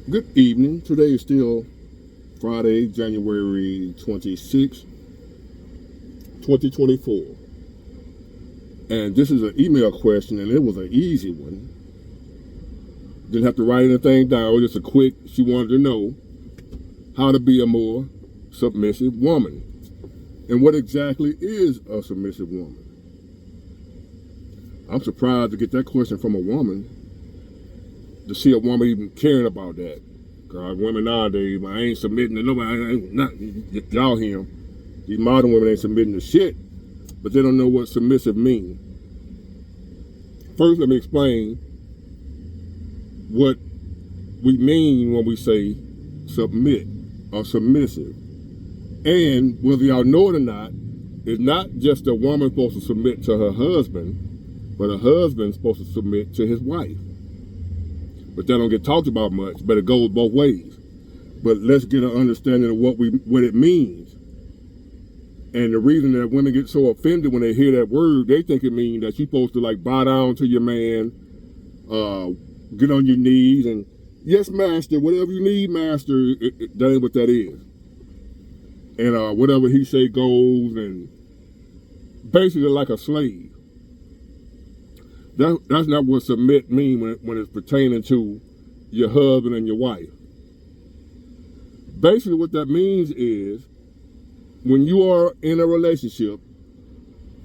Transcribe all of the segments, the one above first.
Good evening. Today is still Friday, January 26, 2024. And this is an email question, and it was an easy one. Didn't have to write anything down, just a quick, she wanted to know how to be a more submissive woman. And what exactly is a submissive woman? I'm surprised to get that question from a woman, to see a woman even caring about that. God, women nowadays, I ain't submitting to nobody. Y'all hear them. These modern women ain't submitting to shit, but they don't know what submissive means. First, let me explain what we mean when we say submit or submissive. And whether y'all know it or not, it's not just a woman supposed to submit to her husband, but a husband supposed to submit to his wife. But that don't get talked about much, but it goes both ways. But let's get an understanding of what it means. And the reason that women get so offended when they hear that word, they think it means that you're supposed to like bow down to your man, get on your knees and, yes, master, whatever you need, master, that ain't what that is. And whatever he say goes, and basically like a slave. That's not what submit means when it's pertaining to your husband and your wife. Basically what that means is when you are in a relationship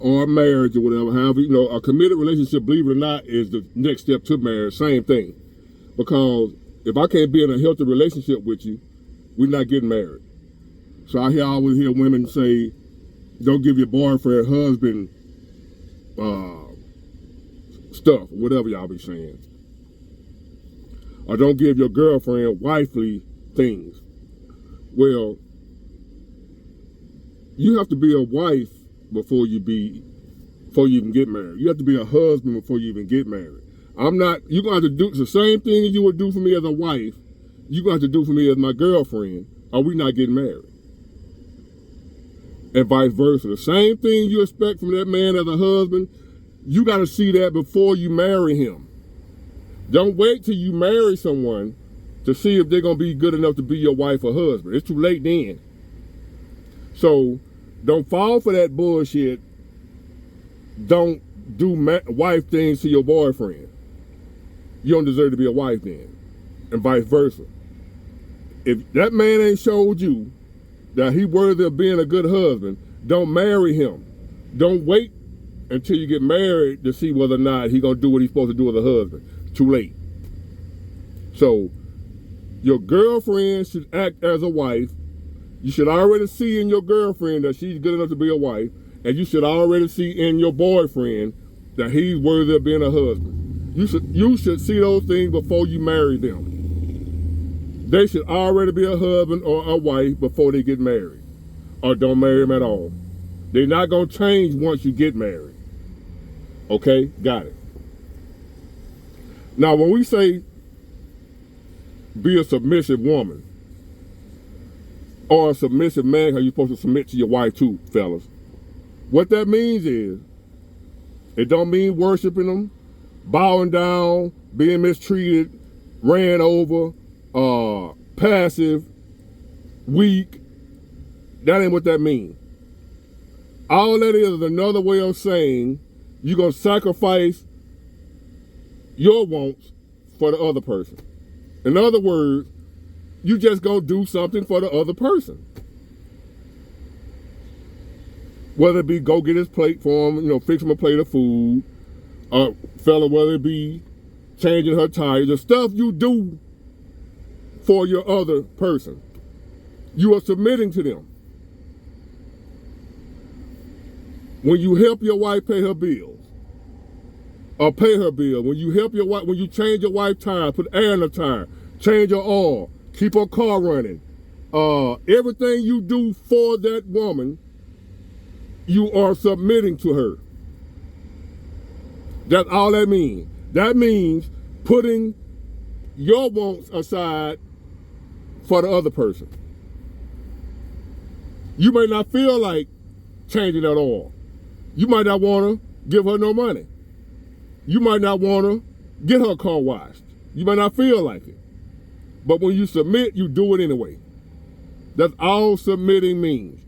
or a marriage or whatever, however, a committed relationship, believe it or not, is the next step to marriage, same thing. Because if I can't be in a healthy relationship with you, we're not getting married. So I always hear women say, don't give your boyfriend, husband, stuff, whatever y'all be saying. Or don't give your girlfriend wifely things. Well, you have to be a wife before you even get married. You have to be a husband before you even get married. You're gonna have to do the same thing you would do for me as a wife, you're gonna have to do for me as my girlfriend, or we not getting married. And vice versa. The same thing you expect from that man as a husband, you got to see that before you marry him. Don't wait till you marry someone to see if they're going to be good enough to be your wife or husband. It's too late then. So don't fall for that bullshit. Don't do wife things to your boyfriend. You don't deserve to be a wife then. And vice versa. If that man ain't showed you that he worthy of being a good husband, don't marry him. Don't wait until you get married to see whether or not he's going to do what he's supposed to do as a husband. Too late. So your girlfriend should act as a wife. You should already see in your girlfriend that she's good enough to be a wife, and you should already see in your boyfriend that he's worthy of being a husband. You should see those things before you marry them. They should already be a husband or a wife before they get married, or don't marry them at all. They're not going to change once you get married. Okay, got it. Now, when we say be a submissive woman or a submissive man, how you're supposed to submit to your wife too, fellas. What that means is, it don't mean worshiping them, bowing down, being mistreated, ran over, passive, weak. That ain't what that means. All that is another way of saying you're going to sacrifice your wants for the other person. In other words, you just going to do something for the other person. Whether it be go get his plate for him, fix him a plate of food, fella, whether it be changing her tires, the stuff you do for your other person. You are submitting to them. When you help your wife pay her bills, or pay her bill, when you help your wife, when you change your wife's tire, put air in the tire, change her oil, keep her car running, everything you do for that woman, you are submitting to her. That's all that means. That means putting your wants aside for the other person. You may not feel like changing that oil. You might not want to give her no money. You might not want to get her car washed. You might not feel like it. But when you submit, you do it anyway. That's all submitting means.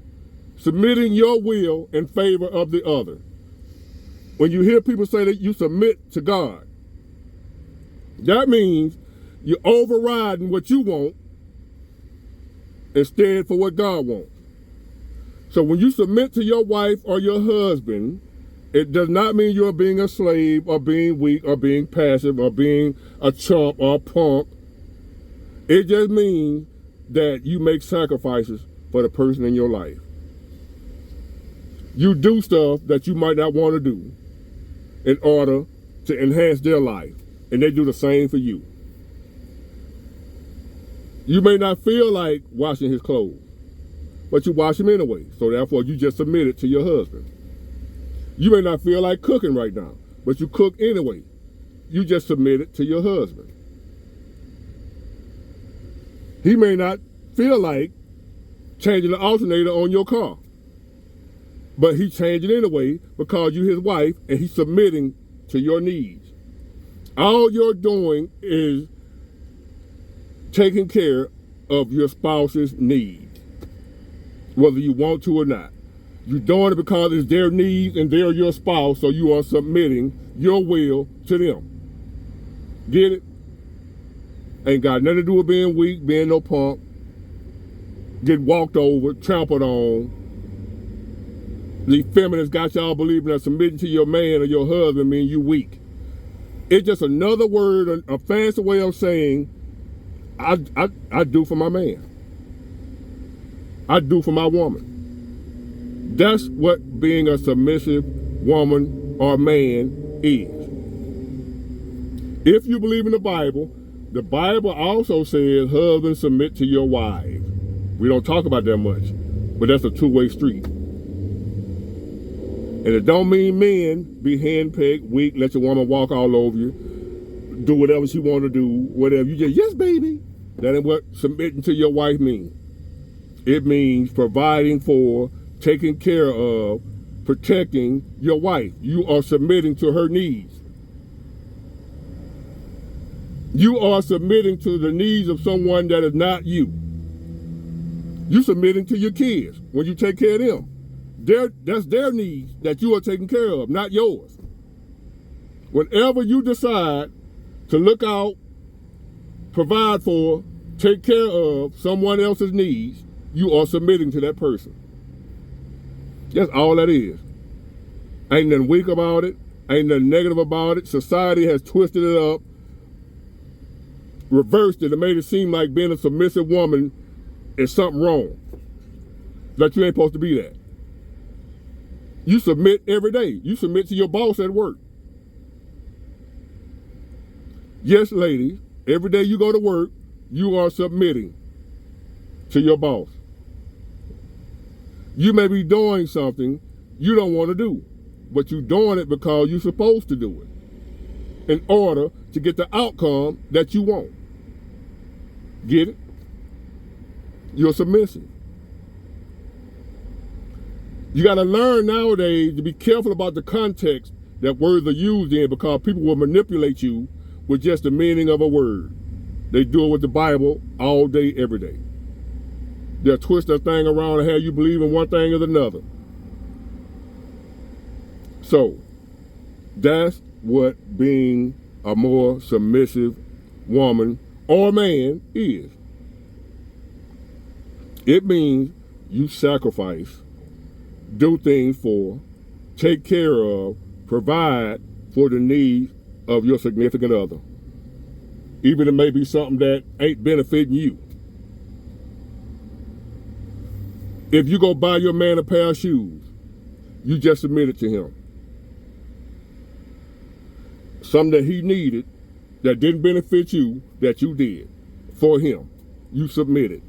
Submitting your will in favor of the other. When you hear people say that you submit to God, that means you're overriding what you want instead for what God wants. So when you submit to your wife or your husband, it does not mean you're being a slave or being weak or being passive or being a chump or a punk. It just means that you make sacrifices for the person in your life. You do stuff that you might not want to do in order to enhance their life, and they do the same for you. You may not feel like washing his clothes, but you wash him anyway, so therefore you just submit it to your husband. You may not feel like cooking right now, but you cook anyway. You just submit it to your husband. He may not feel like changing the alternator on your car, but he changed it anyway because you're his wife and he's submitting to your needs. All you're doing is taking care of your spouse's needs, whether you want to or not. You're doing it because it's their needs and they're your spouse, so you are submitting your will to them. Get it? Ain't got nothing to do with being weak, being no punk, get walked over, trampled on. The feminists got y'all believing that submitting to your man or your husband means you weak. It's just another word, a fancy way of saying, I do for my man. I do for my woman. That's what being a submissive woman or man is. If you believe in the Bible also says, husbands, submit to your wives. We don't talk about that much, but that's a two-way street. And it don't mean men be handpicked, weak, let your woman walk all over you, do whatever she want to do, whatever. You just, yes, baby. That ain't what submitting to your wife means. It means providing for, taking care of, protecting your wife. You are submitting to her needs. You are submitting to the needs of someone that is not you. You're submitting to your kids when you take care of them. That's their needs that you are taking care of, not yours. Whenever you decide to look out, provide for, take care of someone else's needs, you are submitting to that person. That's all that is. Ain't nothing weak about it. Ain't nothing negative about it. Society has twisted it up, reversed it, and made it seem like being a submissive woman is something wrong. That you ain't supposed to be that. You submit every day. You submit to your boss at work. Yes, ladies, every day you go to work, you are submitting to your boss. You may be doing something you don't want to do, but you're doing it because you're supposed to do it in order to get the outcome that you want. Get it? You're submissive. You got to learn nowadays to be careful about the context that words are used in, because people will manipulate you with just the meaning of a word. They do it with the Bible all day, every day. They'll twist that thing around and have you believe in one thing or another. So, that's what being a more submissive woman or man is. It means you sacrifice, do things for, take care of, provide for the needs of your significant other. Even it may be something that ain't benefiting you. If you go buy your man a pair of shoes, you just submitted to him. Something that he needed that didn't benefit you, that you did for him. You submitted.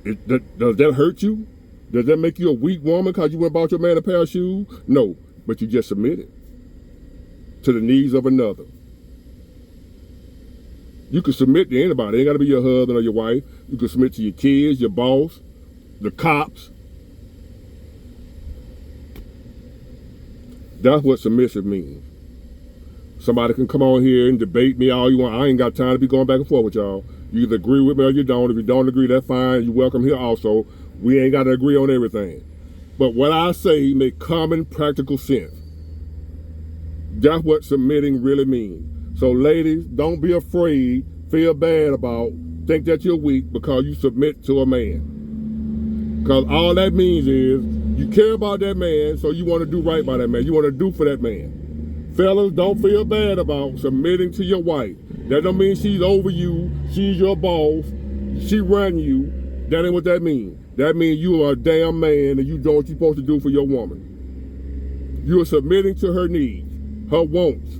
Does that hurt you? Does that make you a weak woman because you went and bought your man a pair of shoes? No, but you just submitted to the needs of another. You can submit to anybody. It ain't got to be your husband or your wife. You can submit to your kids, your boss, the cops. That's what submissive means. Somebody can come on here and debate me all you want. I ain't got time to be going back and forth with y'all. You either agree with me or you don't. If you don't agree, that's fine. You're welcome here also. We ain't got to agree on everything. But what I say make common practical sense. That's what submitting really means. So ladies, don't be afraid, feel bad about, think that you're weak because you submit to a man. Because all that means is you care about that man, so you want to do right by that man. You want to do for that man. Fellas, don't feel bad about submitting to your wife. That don't mean she's over you, she's your boss, she run you. That ain't what that means. That means you are a damn man and you do what you're supposed to do for your woman. You are submitting to her needs, her wants,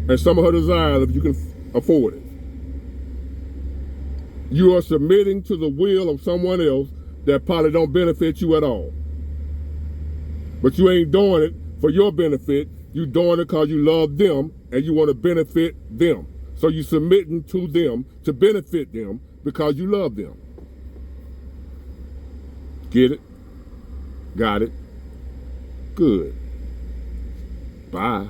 and some of her desires if you can afford it. You are submitting to the will of someone else that probably don't benefit you at all. But you ain't doing it for your benefit. You doing it because you love them and you want to benefit them. So you submitting to them to benefit them because you love them. Get it? Got it? Good. Bye.